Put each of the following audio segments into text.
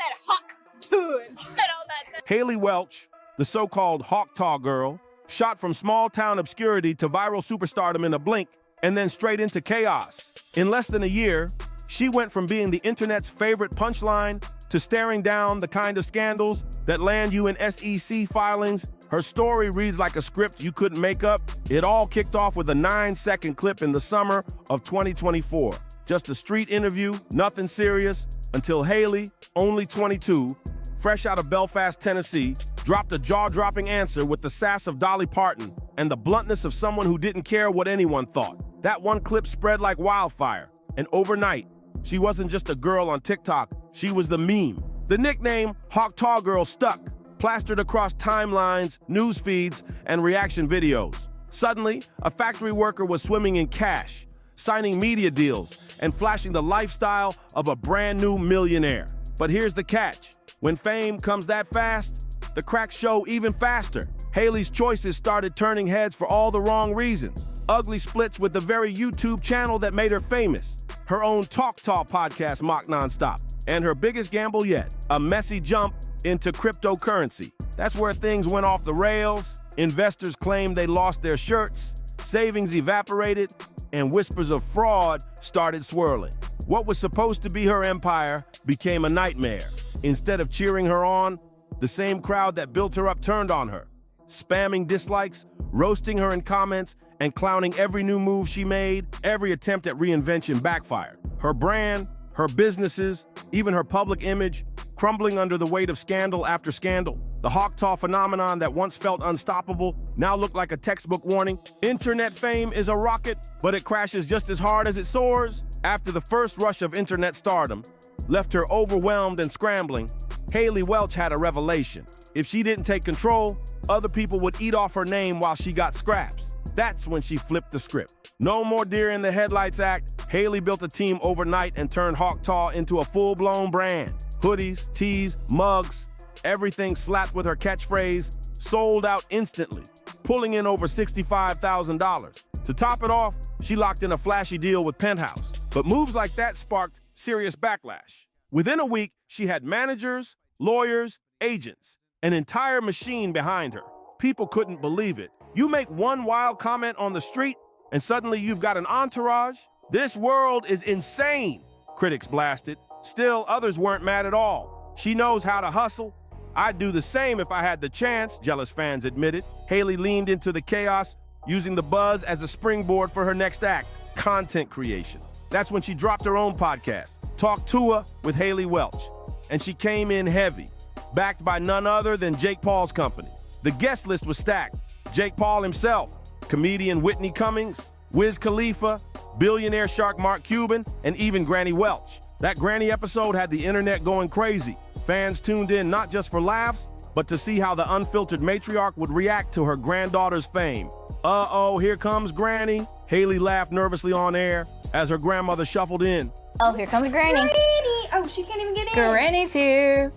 that hawk too and spit on that. Haley Welch, the so-called Tuah girl, shot from small-town obscurity to viral superstardom in a blink, and then straight into chaos. In less than a year, she went from being the internet's favorite punchline to staring down the kind of scandals that land you in SEC filings. Her story reads like a script you couldn't make up. It all kicked off with a 9-second clip in the summer of 2024. Just a street interview, nothing serious, until Haley, only 22, fresh out of Belfast, Tennessee, dropped a jaw-dropping answer with the sass of Dolly Parton and the bluntness of someone who didn't care what anyone thought. That one clip spread like wildfire, and overnight, she wasn't just a girl on TikTok, she was the meme. The nickname Tuah Girl stuck, plastered across timelines, news feeds, and reaction videos. Suddenly, a factory worker was swimming in cash, signing media deals, and flashing the lifestyle of a brand new millionaire. But here's the catch. When fame comes that fast, the cracks show even faster. Haley's choices started turning heads for all the wrong reasons. Ugly splits with the very YouTube channel that made her famous. Her own Tuah podcast mocked nonstop. And her biggest gamble yet, a messy jump into cryptocurrency. That's where things went off the rails. Investors claimed they lost their shirts, savings evaporated, and whispers of fraud started swirling. What was supposed to be her empire became a nightmare. Instead of cheering her on, the same crowd that built her up turned on her, spamming dislikes, roasting her in comments, and clowning every new move she made. Every attempt at reinvention backfired. Her brand, her businesses, even her public image, crumbling under the weight of scandal after scandal. The Tuah phenomenon that once felt unstoppable now looked like a textbook warning. Internet fame is a rocket, but it crashes just as hard as it soars. After the first rush of internet stardom left her overwhelmed and scrambling, Haley Welch had a revelation. If she didn't take control, other people would eat off her name while she got scraps. That's when she flipped the script. No more deer in the headlights act. Haley built a team overnight and turned Tuah into a full-blown brand. Hoodies, tees, mugs, everything slapped with her catchphrase, sold out instantly, pulling in over $65,000. To top it off, she locked in a flashy deal with Penthouse. But moves like that sparked serious backlash. Within a week, she had managers, lawyers, agents, an entire machine behind her. People couldn't believe it. You make one wild comment on the street, and suddenly you've got an entourage? This world is insane, critics blasted. Still, others weren't mad at all. She knows how to hustle. I'd do the same if I had the chance, jealous fans admitted. Haley leaned into the chaos, using the buzz as a springboard for her next act, content creation. That's when she dropped her own podcast, Tuah with Haley Welch. And she came in heavy, backed by none other than Jake Paul's company. The guest list was stacked. Jake Paul himself, comedian Whitney Cummings, Wiz Khalifa, billionaire shark Mark Cuban, and even Granny Welch. That Granny episode had the internet going crazy. Fans tuned in not just for laughs, but to see how the unfiltered matriarch would react to her granddaughter's fame. Uh-oh, here comes Granny. Haley laughed nervously on air as her grandmother shuffled in. Oh, here comes Granny. Granny! Oh, she can't even get in. Granny's here.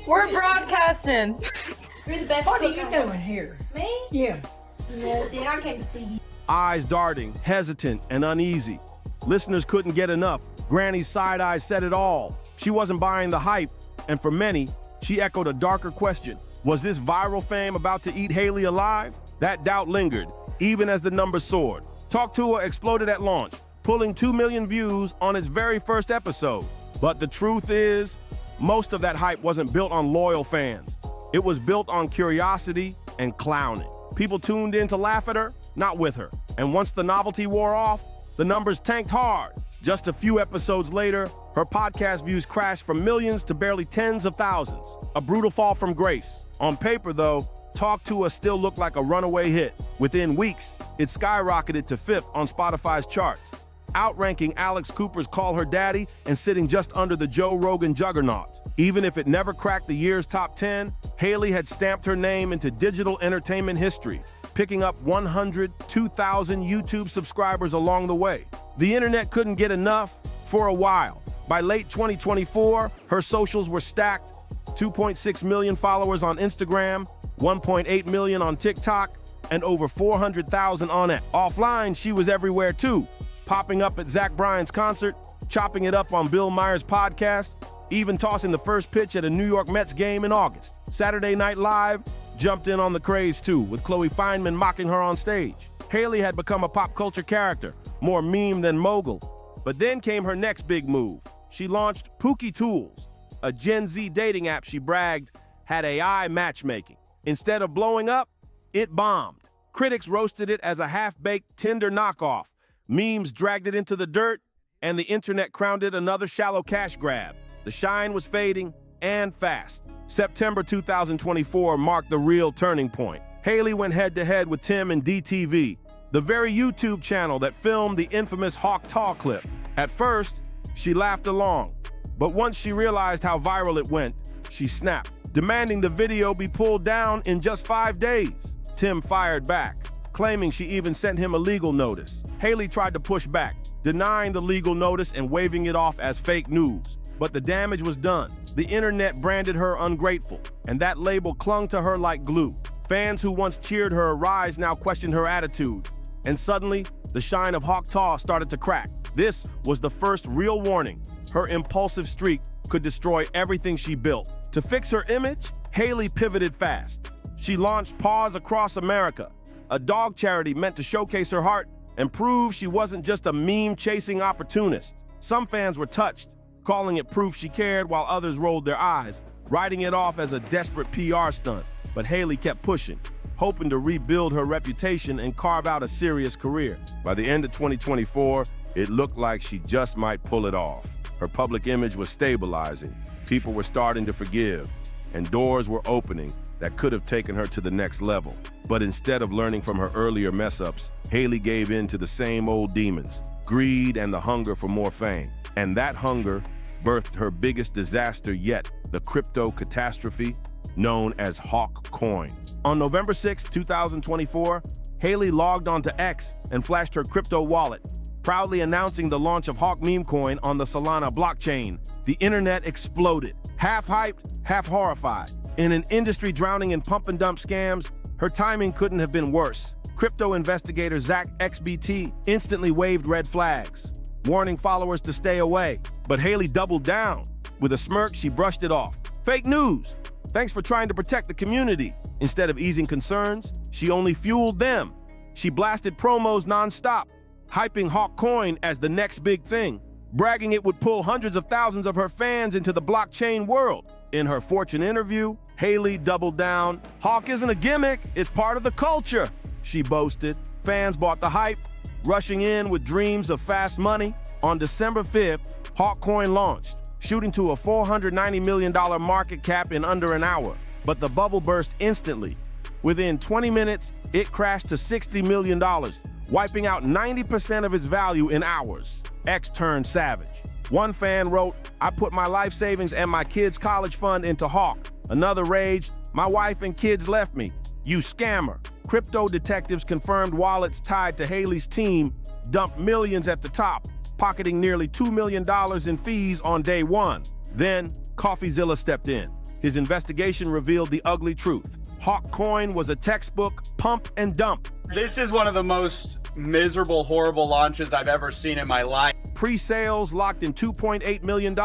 We're broadcasting. You're the best What are cook you on earth. doing here? Me? Yeah. No, dude, I came to see you. Eyes darting, hesitant, and uneasy. Listeners couldn't get enough. Granny's side eye said it all. She wasn't buying the hype, and for many, she echoed a darker question. Was this viral fame about to eat Haley alive? That doubt lingered, even as the numbers soared. Tuah exploded at launch, pulling 2 million views on its very first episode. But the truth is, most of that hype wasn't built on loyal fans. It was built on curiosity and clowning. People tuned in to laugh at her, not with her. And once the novelty wore off, the numbers tanked hard. Just a few episodes later, her podcast views crashed from millions to barely tens of thousands. A brutal fall from grace. On paper, though, Tuah still looked like a runaway hit. Within weeks, it skyrocketed to 5th on Spotify's charts, outranking Alex Cooper's Call Her Daddy and sitting just under the Joe Rogan juggernaut. Even if it never cracked the year's top 10, Haley had stamped her name into digital entertainment history, picking up 102,000 YouTube subscribers along the way. The internet couldn't get enough for a while. By late 2024, her socials were stacked. 2.6 million followers on Instagram, 1.8 million on TikTok, and over 400,000 on it. Offline, she was everywhere too, popping up at Zach Bryan's concert, chopping it up on Bill Maher's podcast, even tossing the first pitch at a New York Mets game in August. Saturday Night Live jumped in on the craze too, with Chloe Fineman mocking her on stage. Hailey had become a pop culture character, more meme than mogul. But then came her next big move. She launched Pookie Tools, a Gen Z dating app she bragged had AI matchmaking. Instead of blowing up, it bombed. Critics roasted it as a half-baked Tinder knockoff. Memes dragged it into the dirt, and the internet crowned it another shallow cash grab. The shine was fading, and fast. September 2024 marked the real turning point. Hailey went head-to-head with Tim and DTV, the very YouTube channel that filmed the infamous Hawk Tuah clip. At first, she laughed along, but once she realized how viral it went, she snapped, demanding the video be pulled down in just 5 days. Tim fired back, claiming she even sent him a legal notice. Hailey tried to push back, denying the legal notice and waving it off as fake news. But the damage was done. The internet branded her ungrateful, and that label clung to her like glue. Fans who once cheered her rise now questioned her attitude. And suddenly, the shine of Hawk Tuah started to crack. This was the first real warning. Her impulsive streak could destroy everything she built. To fix her image, Hailey pivoted fast. She launched Paws Across America, a dog charity meant to showcase her heart and prove she wasn't just a meme-chasing opportunist. Some fans were touched, calling it proof she cared, while others rolled their eyes, writing it off as a desperate PR stunt. But Hailey kept pushing, hoping to rebuild her reputation and carve out a serious career. By the end of 2024, it looked like she just might pull it off. Her public image was stabilizing, people were starting to forgive, and doors were opening that could have taken her to the next level. But instead of learning from her earlier mess-ups, Hailey gave in to the same old demons, greed and the hunger for more fame. And that hunger birthed her biggest disaster yet, the crypto catastrophe known as Hawk Coin. On November 6, 2024, Hailey logged onto X and flashed her crypto wallet, proudly announcing the launch of Hawk Meme Coin on the Solana blockchain. The internet exploded, half hyped, half horrified. In an industry drowning in pump and dump scams, her timing couldn't have been worse. Crypto investigator Zach XBT instantly waved red flags, warning followers to stay away. But Hailey doubled down. With a smirk, she brushed it off. Fake news. Thanks for trying to protect the community. Instead of easing concerns, she only fueled them. She blasted promos nonstop, hyping Hawk Coin as the next big thing, bragging it would pull hundreds of thousands of her fans into the blockchain world. In her Fortune interview, Hailey doubled down. Hawk isn't a gimmick, it's part of the culture, she boasted. Fans bought the hype, rushing in with dreams of fast money. On December 5th, Hawk Coin launched, shooting to a $490 million market cap in under an hour. But the bubble burst instantly. Within 20 minutes, it crashed to $60 million, wiping out 90% of its value in hours. X turned savage. One fan wrote, "I put my life savings and my kids' college fund into Hawk." Another raged, "My wife and kids left me. You scammer." Crypto detectives confirmed wallets tied to Hailey's team dumped millions at the top, pocketing nearly $2 million in fees on day one. Then, CoffeeZilla stepped in. His investigation revealed the ugly truth. Hawk Coin was a textbook pump and dump. This is one of the most miserable, horrible launches I've ever seen in my life. Pre-sales locked in $2.8 million,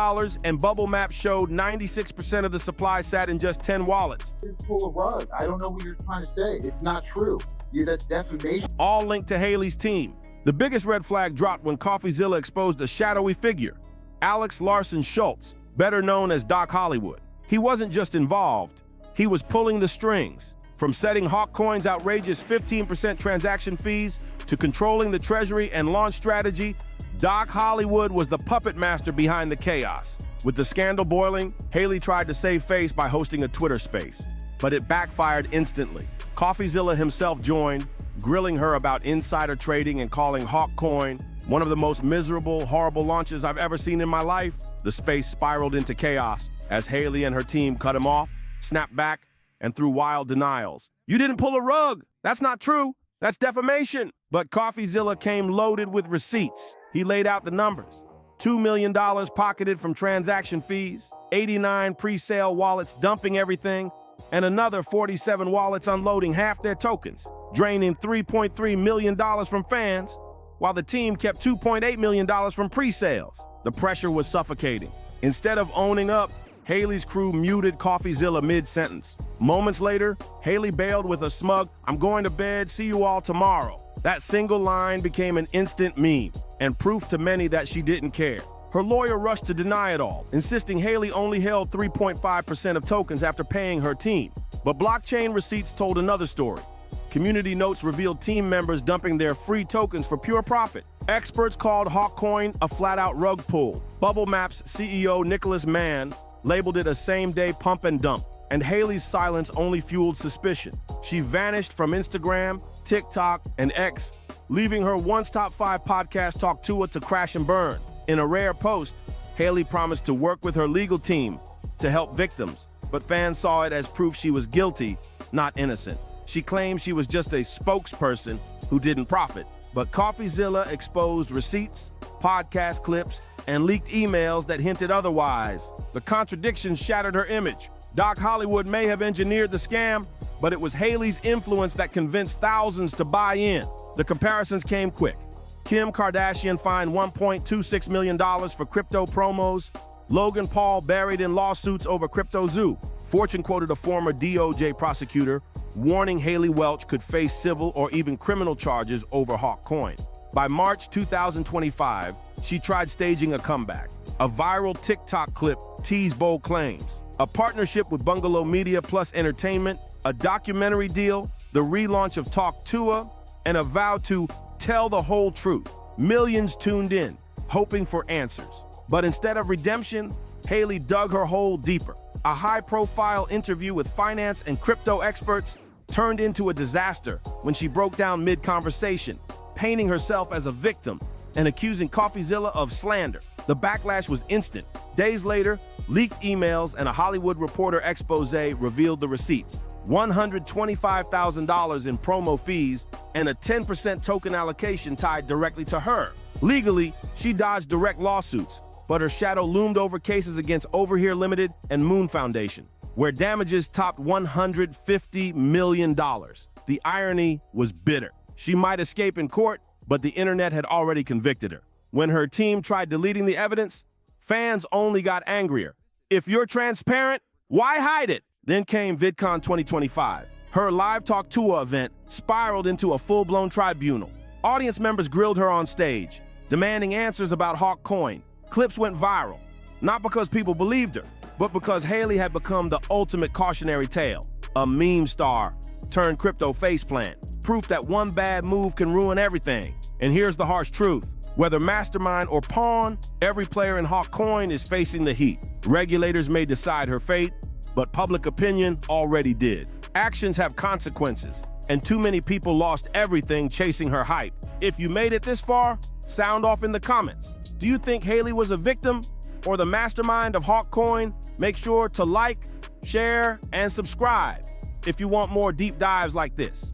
and Bubble Map showed 96% of the supply sat in just 10 wallets. Pull a rug. I don't know what you're trying to say. It's not true. Yeah, that's defamation. All linked to Hailey's team. The biggest red flag dropped when CoffeeZilla exposed a shadowy figure, Alex Larson Schultz, better known as Doc Hollywood. He wasn't just involved, he was pulling the strings. From setting Hawk Coin's outrageous 15% transaction fees to controlling the treasury and launch strategy, Doc Hollywood was the puppet master behind the chaos. With the scandal boiling, Hailey tried to save face by hosting a Twitter space, but it backfired instantly. CoffeeZilla himself joined, grilling her about insider trading and calling Hawk Coin one of the most miserable, horrible launches I've ever seen in my life. The space spiraled into chaos as Hailey and her team cut him off, snapped back, and threw wild denials. "You didn't pull a rug. That's not true. That's defamation." But CoffeeZilla came loaded with receipts. He laid out the numbers. $2 million pocketed from transaction fees, 89 pre-sale wallets dumping everything, and another 47 wallets unloading half their tokens, draining $3.3 million from fans, while the team kept $2.8 million from pre-sales. The pressure was suffocating. Instead of owning up, Haley's crew muted CoffeeZilla mid-sentence. Moments later, Haley bailed with a smug, "I'm going to bed, see you all tomorrow." That single line became an instant meme and proof to many that she didn't care. Her lawyer rushed to deny it all, insisting Haley only held 3.5% of tokens after paying her team. But blockchain receipts told another story. Community notes revealed team members dumping their free tokens for pure profit. Experts called Hawkcoin a flat-out rug pull. Bubble Map's CEO Nicholas Mann labeled it a same-day pump and dump. And Haley's silence only fueled suspicion. She vanished from Instagram, TikTok, and X, leaving her once top 5 podcast Talk Tuah to crash and burn. In a rare post, Haley promised to work with her legal team to help victims, but fans saw it as proof she was guilty, not innocent. She claimed she was just a spokesperson who didn't profit. But CoffeeZilla exposed receipts, podcast clips, and leaked emails that hinted otherwise. The contradictions shattered her image. Doc Hollywood may have engineered the scam, but it was Haley's influence that convinced thousands to buy in. The comparisons came quick. Kim Kardashian fined $1.26 million for crypto promos. Logan Paul buried in lawsuits over CryptoZoo. Fortune quoted a former DOJ prosecutor warning Haley Welch could face civil or even criminal charges over Hawkcoin. By March 2025, she tried staging a comeback. A viral TikTok clip teased bold claims. A partnership with Bungalow Media Plus Entertainment, a documentary deal, the relaunch of Talk Tuah, and a vow to tell the whole truth. Millions tuned in, hoping for answers. But instead of redemption, Haley dug her hole deeper. A high-profile interview with finance and crypto experts turned into a disaster when she broke down mid-conversation, painting herself as a victim and accusing CoffeeZilla of slander. The backlash was instant. Days later, leaked emails and a Hollywood Reporter expose revealed the receipts. $125,000 in promo fees and a 10% token allocation tied directly to her. Legally, she dodged direct lawsuits, but her shadow loomed over cases against Overhear Limited and Moon Foundation, where damages topped $150 million. The irony was bitter. She might escape in court, but the internet had already convicted her. When her team tried deleting the evidence, fans only got angrier. If you're transparent, why hide it? Then came VidCon 2025. Her live Talk Tuah event spiraled into a full-blown tribunal. Audience members grilled her on stage, demanding answers about Hawkcoin. Clips went viral, not because people believed her, but because Haley had become the ultimate cautionary tale. A meme star turned crypto faceplant, proof that one bad move can ruin everything. And here's the harsh truth. Whether mastermind or pawn, every player in Hawkcoin is facing the heat. Regulators may decide her fate, but public opinion already did. Actions have consequences, and too many people lost everything chasing her hype. If you made it this far, sound off in the comments. Do you think Haley was a victim or the mastermind of Hawkcoin? Make sure to like, share, and subscribe if you want more deep dives like this.